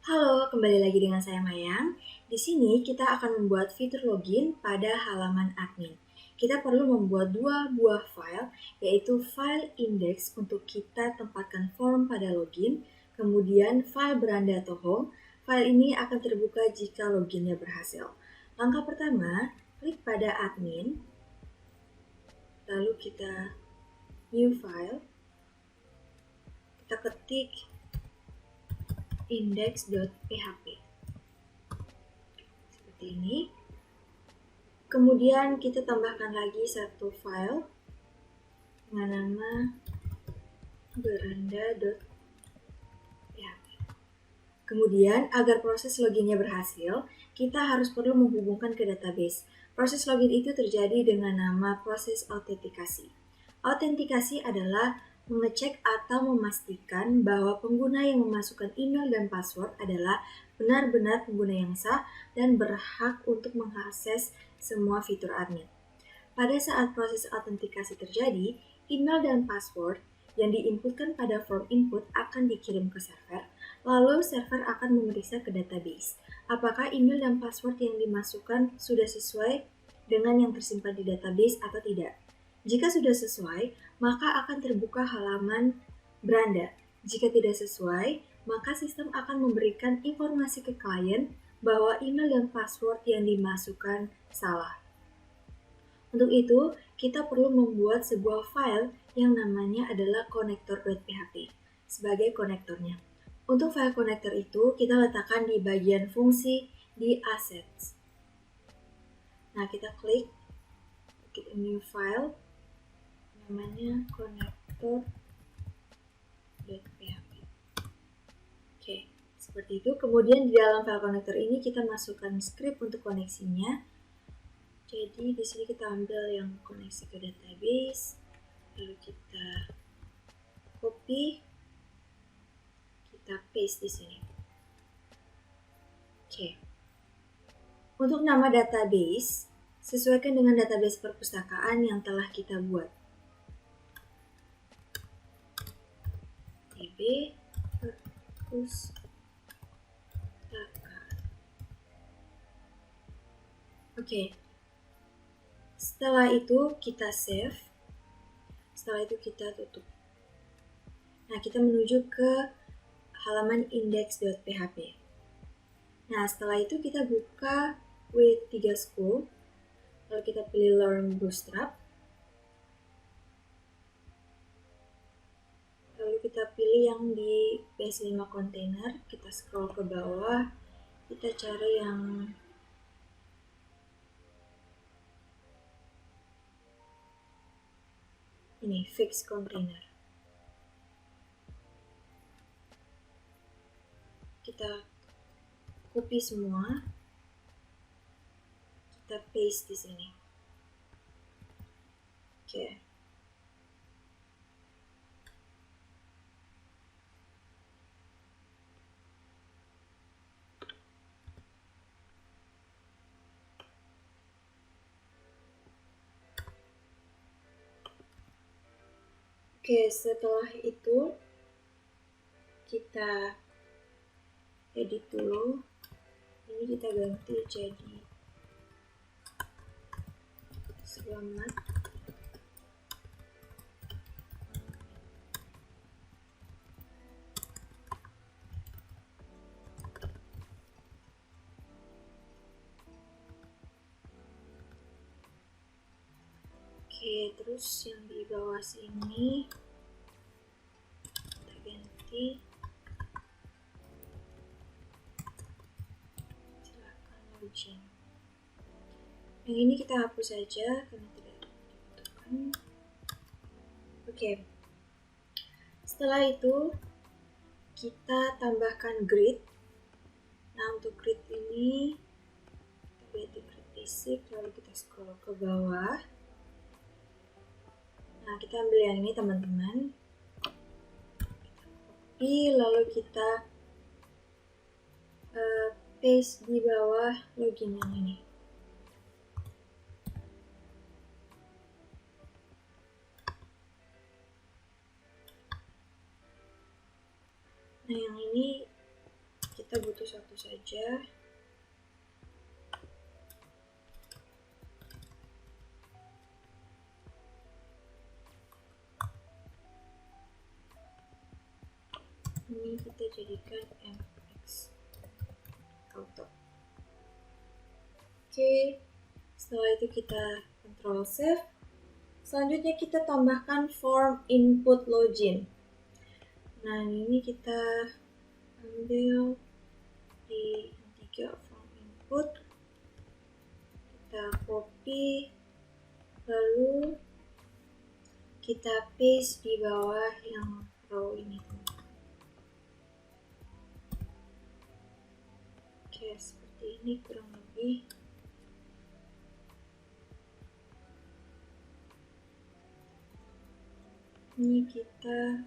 Halo, kembali lagi dengan saya Mayang. Di sini kita akan membuat fitur login pada halaman admin. Kita perlu membuat dua buah file, yaitu file index untuk kita tempatkan form pada login, kemudian file beranda atau home. File ini akan terbuka jika loginnya berhasil. Langkah pertama, klik pada admin, lalu kita new file, kita ketik index.php. Seperti ini. Kemudian kita tambahkan lagi satu file dengan nama beranda.php. Kemudian, agar proses loginnya berhasil, kita harus perlu menghubungkan ke database. Proses login itu terjadi dengan nama proses autentikasi. Autentikasi adalah mengecek atau memastikan bahwa pengguna yang memasukkan email dan password adalah benar-benar pengguna yang sah dan berhak untuk mengakses semua fitur admin. Pada saat proses autentikasi terjadi, email dan password yang diinputkan pada form input akan dikirim ke server, lalu server akan memeriksa ke database apakah email dan password yang dimasukkan sudah sesuai dengan yang tersimpan di database atau tidak. Jika sudah sesuai, maka akan terbuka halaman beranda. Jika tidak sesuai, maka sistem akan memberikan informasi ke klien bahwa email dan password yang dimasukkan salah. Untuk itu, kita perlu membuat sebuah file yang namanya adalah connector.php sebagai konektornya. Untuk file connector itu, kita letakkan di bagian fungsi di assets. Nah, kita klik new file, namanya connector.php. Oke, seperti itu. Kemudian di dalam file connector ini kita masukkan script untuk koneksinya. Jadi di sini kita ambil yang koneksi ke database, lalu kita copy, kita paste di sini. Oke. Untuk nama database, sesuaikan dengan database perpustakaan yang telah kita buat. DB perpustakaan. Oke. Setelah itu kita save. Setelah itu kita tutup. Nah, kita menuju ke halaman index.php. Nah, setelah itu kita buka W3 School. Lalu kita pilih Learn Bootstrap. Lalu kita pilih yang di PS5 container. Kita scroll ke bawah. Kita cari yang ini, fix container. Kita copy semua, kita paste di sini. Oke. Oke, setelah itu kita edit dulu. Ini kita ganti jadi selamat Oke, terus yang di bawah sini kita ganti silakan login. Yang ini kita hapus saja karena tidak dibutuhkan. Oke. Setelah itu kita tambahkan grid. Nah, untuk grid ini kita lihat di grid basic, lalu kita scroll ke bawah. Nah, kita ambil yang ini teman-teman. Kita copy, lalu kita paste di bawah login yang ini. Nah, yang ini kita kita butuh satu saja. Ini kita jadikan mx auto. Oke, setelah itu kita Ctrl save. Selanjutnya kita tambahkan form input login. Nah, ini kita ambil di tiga form input, kita copy, lalu kita paste di bawah yang row ini. Oke, seperti ini kurang lebih. Ini kita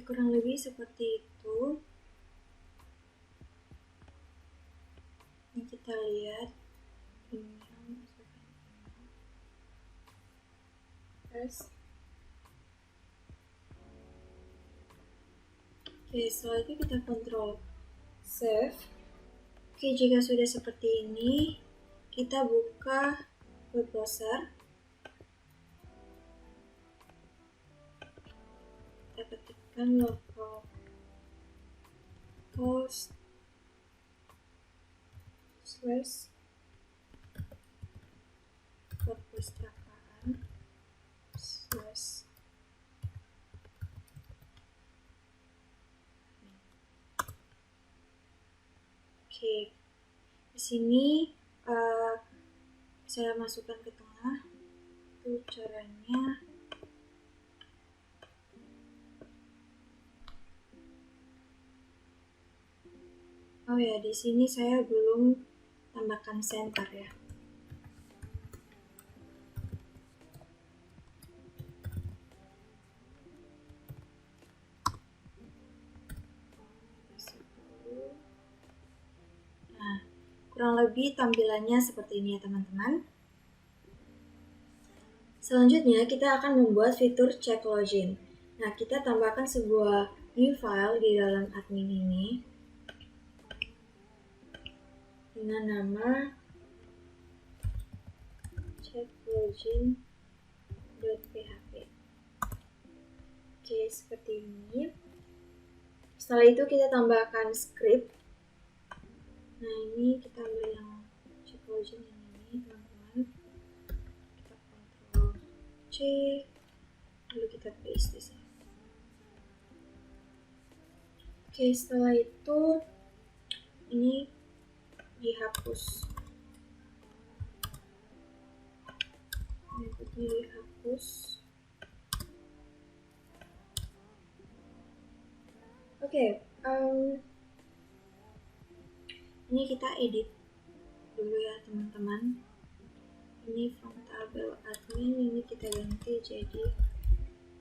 kurang lebih seperti itu. Ini kita lihat email, terus oke, setelah itu kita Ctrl save. Oke, jika sudah seperti ini, kita buka web browser. Kita ketikkan localhost / perpustakaan / Oke, di sini saya masukkan ke tengah. Itu caranya. Oh ya, di sini saya belum tambahkan center ya. Nah, kurang lebih tampilannya seperti ini ya teman-teman. Selanjutnya kita akan membuat fitur check login. Nah, kita tambahkan sebuah new file di dalam admin ini dengan nama checklogin.php. Oke, seperti ini. Setelah itu kita tambahkan script. Nah, ini kita ambil yang checklogin yang ini, teman-teman. Kita Ctrl C, lalu kita paste di sini. Oke, setelah itu ini dihapus. Berikutnya dihapus. Oke, ini kita edit dulu ya teman-teman. Ini from tabel admin, ini kita ganti jadi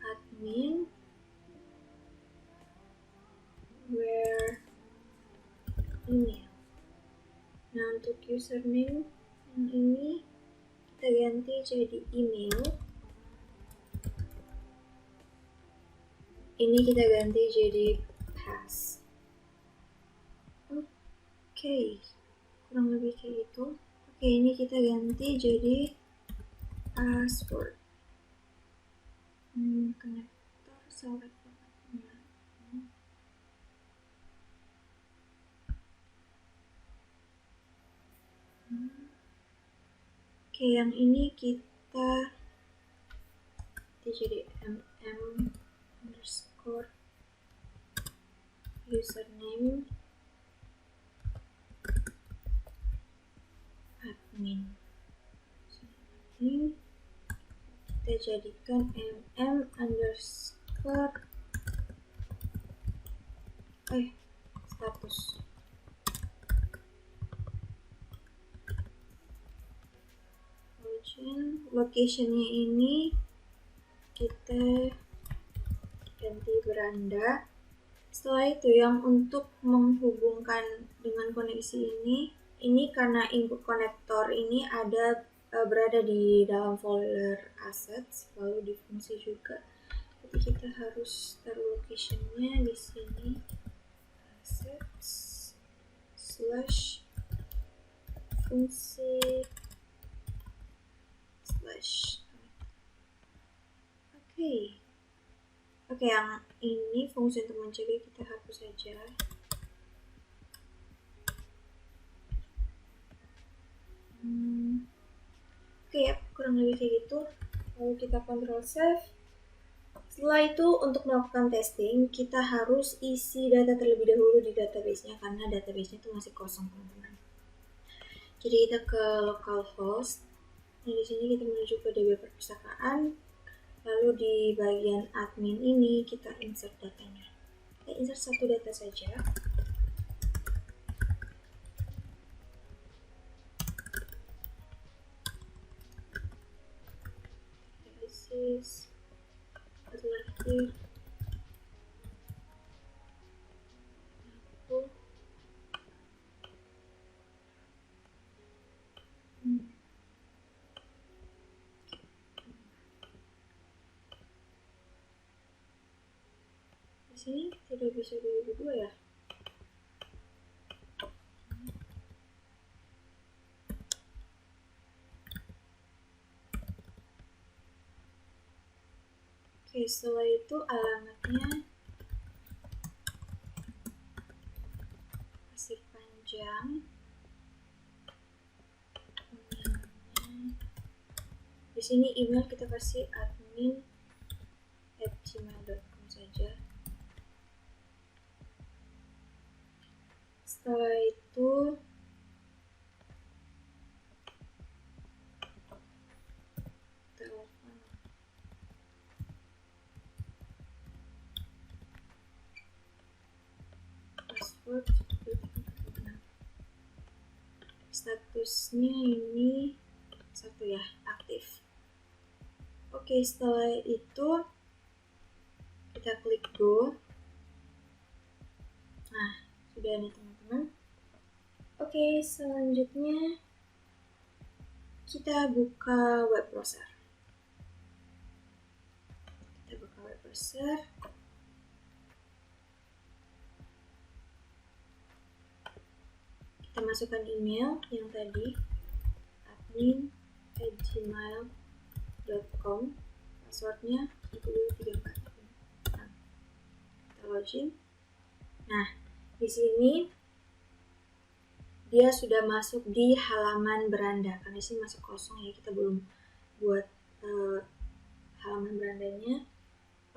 admin where email. Nah, untuk username yang ini kita ganti jadi email. Ini kita ganti jadi pass. Oke, kurang lebih kayak itu. Oke, ini kita ganti jadi password. Konektor select. Oke, yang ini kita jadi _username admin. Ini kita jadikan status. locationnya ini kita ganti beranda. Setelah itu yang untuk menghubungkan dengan koneksi ini karena input konektor ini ada berada di dalam folder assets, lalu di fungsi juga. Jadi kita harus taruh locationnya di sini, assets / fungsi / Oke, yang ini fungsi untuk mencegah kita hapus saja. Oke ya, kurang lebih kayak gitu. Lalu kita Ctrl save. Setelah itu untuk melakukan testing, kita harus isi data terlebih dahulu di database-nya karena database-nya itu masih kosong, teman-teman. Jadi kita ke localhost. Nah, di sini kita menuju ke DB perpustakaan. Lalu di bagian admin ini kita insert datanya. Kita insert satu data saja. Basis satu lagi. Di sini tidak bisa 2002 ya. Oke, setelah itu alamatnya Pasir Panjang. Di sini email kita kasih admin@gmail.com saja. Setelah itu telepon. Password. Statusnya ini satu ya, aktif. Oke, setelah itu kita klik go. Nah, sudah nih teman-teman. Oke, selanjutnya kita buka web browser. Kita masukkan email yang tadi, admin@gmail.com, passwordnya 1234. Nah, kita login. Nah, di sini dia sudah masuk di halaman beranda. Karena di sini masih kosong ya, kita belum buat halaman berandanya.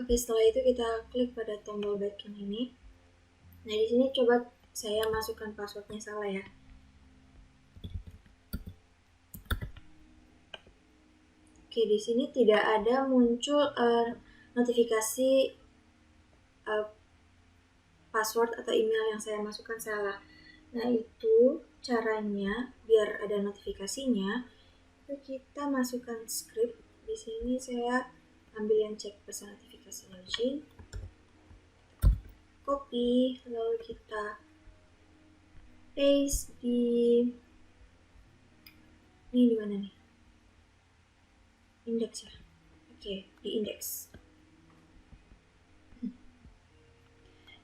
Oke, setelah itu kita klik pada tombol back yang ini. Nah, di sini coba saya masukkan passwordnya salah ya. Oke, di sini tidak ada muncul notifikasi password atau email yang saya masukkan salah. Nah, itu caranya biar ada notifikasinya. Itu kita masukkan script. Di sini saya ambil yang cek pesan notifikasi login. Copy, lalu kita paste ini di mana nih? Index ya. Oke, di index.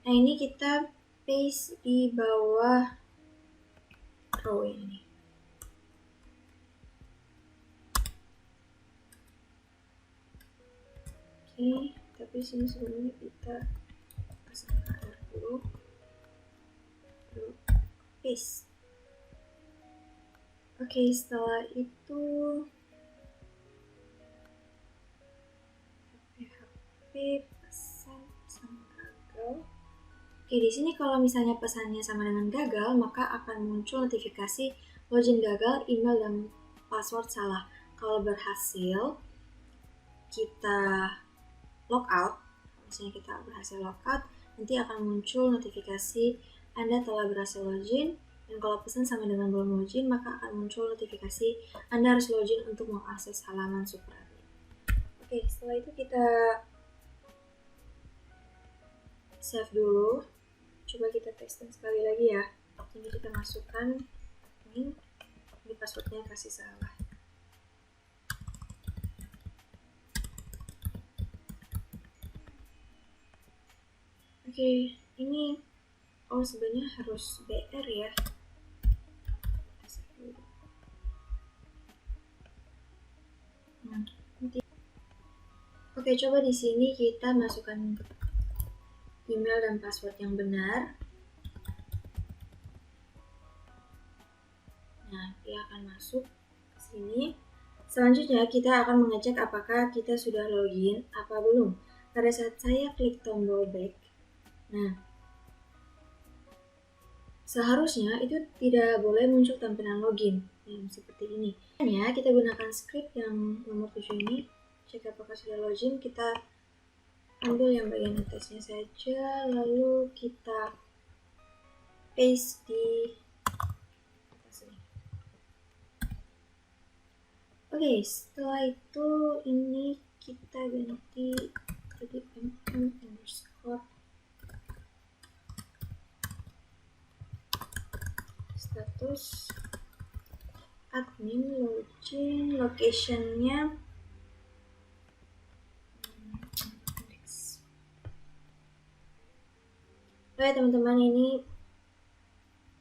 Nah, ini kita paste di bawah row ini. Oke, tapi sini sebelumnya kita pasang QR dulu. Paste. Oke, setelah itu PHP pesan sama gagal. Oke, di sini kalau misalnya pesannya sama dengan gagal, maka akan muncul notifikasi login gagal, email dan password salah. Kalau berhasil, kita logout. Misalnya kita berhasil logout, nanti akan muncul notifikasi Anda telah berhasil login Dan kalau pesan sama dengan belum login, maka akan muncul notifikasi Anda harus login untuk mengakses halaman super admin. Oke, setelah itu kita save dulu. Coba kita testing sekali lagi ya. Ini kita masukkan admin. Ini passwordnya kasih salah. Oke, ini sebenarnya harus BR ya. Oke, coba di sini kita masukkan email dan password yang benar. Nah, dia akan masuk ke sini. Selanjutnya kita akan mengecek apakah kita sudah login apa belum. Pada saat saya klik tombol back, nah seharusnya itu tidak boleh muncul tampilan login yang seperti ini. Ya, kita gunakan script yang nomor 7 ini. Cek apakah sudah login, kita ambil yang bagian atasnya saja, lalu kita paste di atas ini. Oke, setelah itu ini kita ganti jadi mm__ status admin login, locationnya Oke teman-teman, ini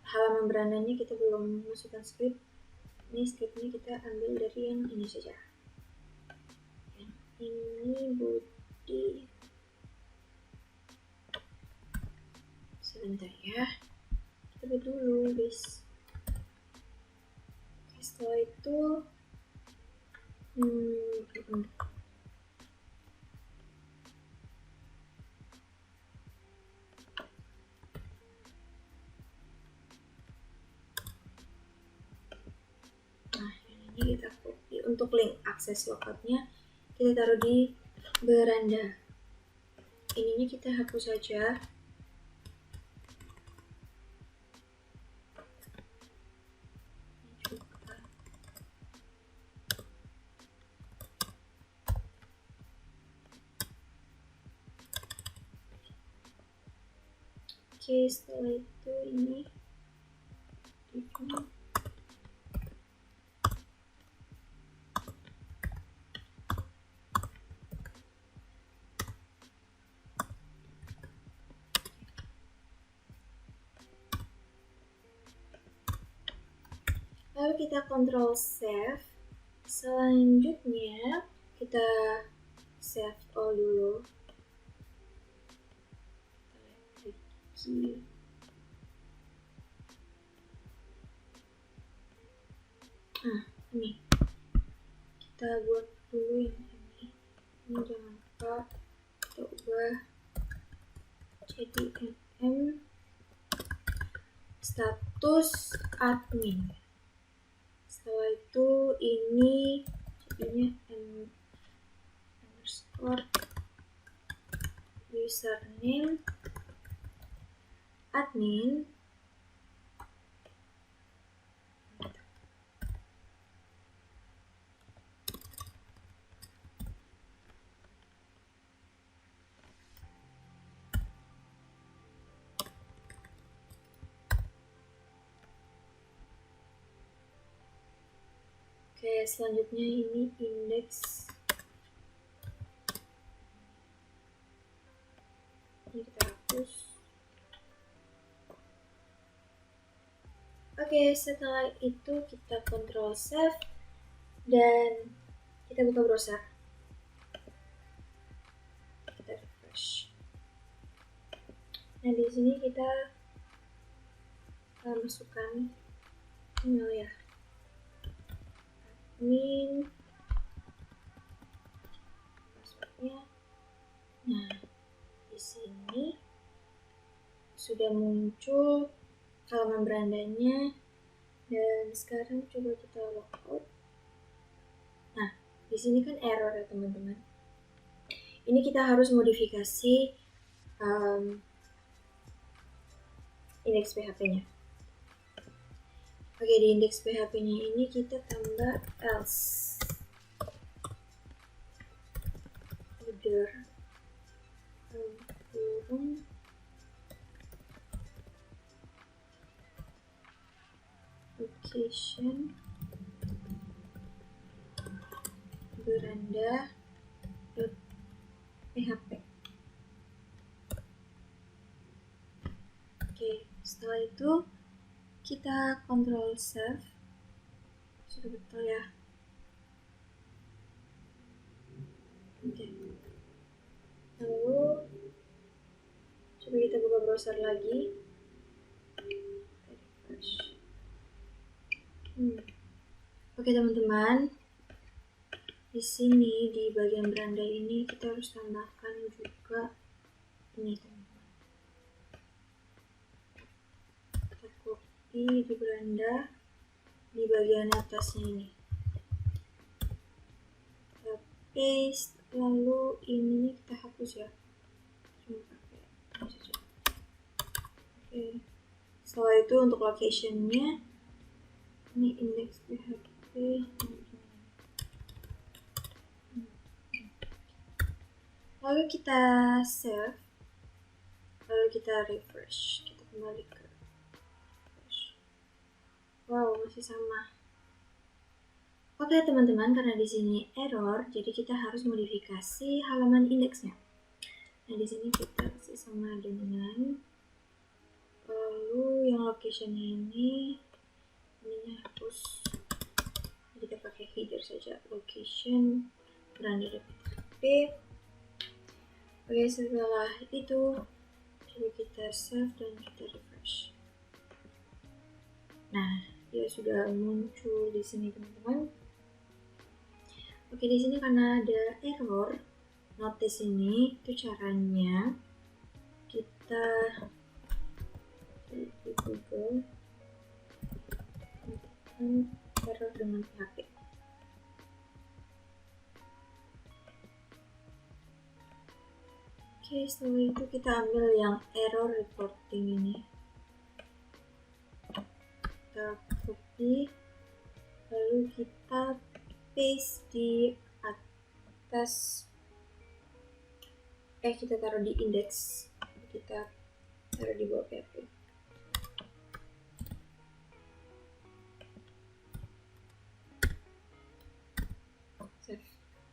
halaman berandanya kita belum masukkan script. Ini scriptnya kita ambil dari yang ini saja. Yang ini body. Sebentar ya, kita buat dulu guys. Setelah itu ini kita copy. Untuk link akses logoutnya kita taruh di beranda. Ininya kita hapus saja. Oke, setelah itu ini lalu kita kontrol save. Selanjutnya kita save all dulu. Ini kita buat dulu yang ini jangan lupa kita ubah jadi status admin. Setelah itu ini jadinya underscore username admin. Oke, selanjutnya ini indeks. Ini kita hapus. Oke, setelah itu kita kontrol save dan kita buka browser. Kita refresh. Nah, di sini kita masukkan email ya. Admin, passwordnya. Nah, di sini sudah muncul halaman berandanya dan sekarang coba kita logout. Nah, di sini kan error ya teman-teman. Ini kita harus modifikasi indeks PHP-nya. Oke, di indeks PHP-nya ini kita tambah else header kurung location beranda .php. Oke, setelah itu kita control save. Sudah betul ya. Oke. Lalu coba kita buka browser lagi. Oke teman-teman, di sini di bagian beranda ini kita harus tambahkan juga ini teman-teman. Kita copy di beranda di bagian atasnya ini. Kita paste, lalu ini kita hapus ya. Cuma pakai ini saja. Oke. Setelah itu untuk location-nya ini indeks PHP. Lalu kita save, lalu kita refresh, kita kembali ke refresh. Wow, masih sama. Oke teman-teman, karena di sini error, jadi kita harus modifikasi halaman indeksnya. Nah di sini kita kasih sama dengan, lalu yang location-nya ininya hapus. Jadi kita pakai header saja, location beranda.php. Oke, setelah itu coba kita save dan kita refresh. Nah, dia sudah muncul di sini teman-teman. Oke, di sini karena ada error notice ini, itu caranya kita di Google error dengan PHP. Oke, setelah itu kita ambil yang error reporting ini, kita copy, lalu kita paste di atas, kita taruh di indeks, kita taruh di bawah PHP.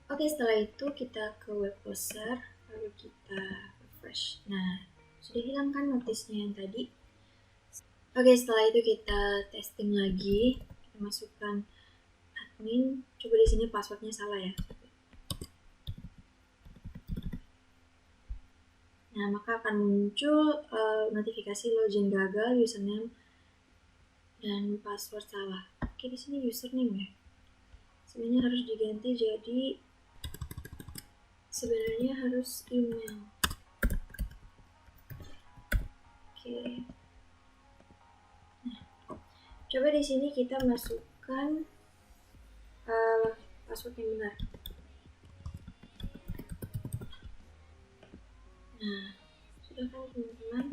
Oke, setelah itu kita ke web browser, lalu kita refresh. Nah, sudah hilang kan notisnya yang tadi. Oke, setelah itu kita testing lagi, kita masukkan admin. Coba di sini passwordnya salah ya. Nah, maka akan muncul notifikasi login gagal, username dan password salah. Oke, di sini username ya. Sebenarnya harus diganti jadi harus email. Oke. Nah, coba di sini kita masukkan password yang benar. Nah, sudah kan teman-teman.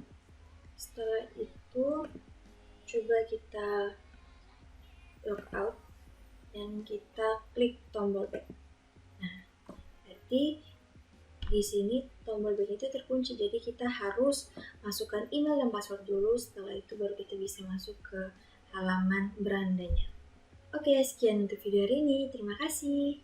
Setelah itu coba kita logout dan kita klik tombol back. Nah, berarti di sini tombol back itu terkunci, jadi kita harus masukkan email dan password dulu, setelah itu baru kita bisa masuk ke halaman berandanya. Oke, sekian untuk video hari ini. Terima kasih.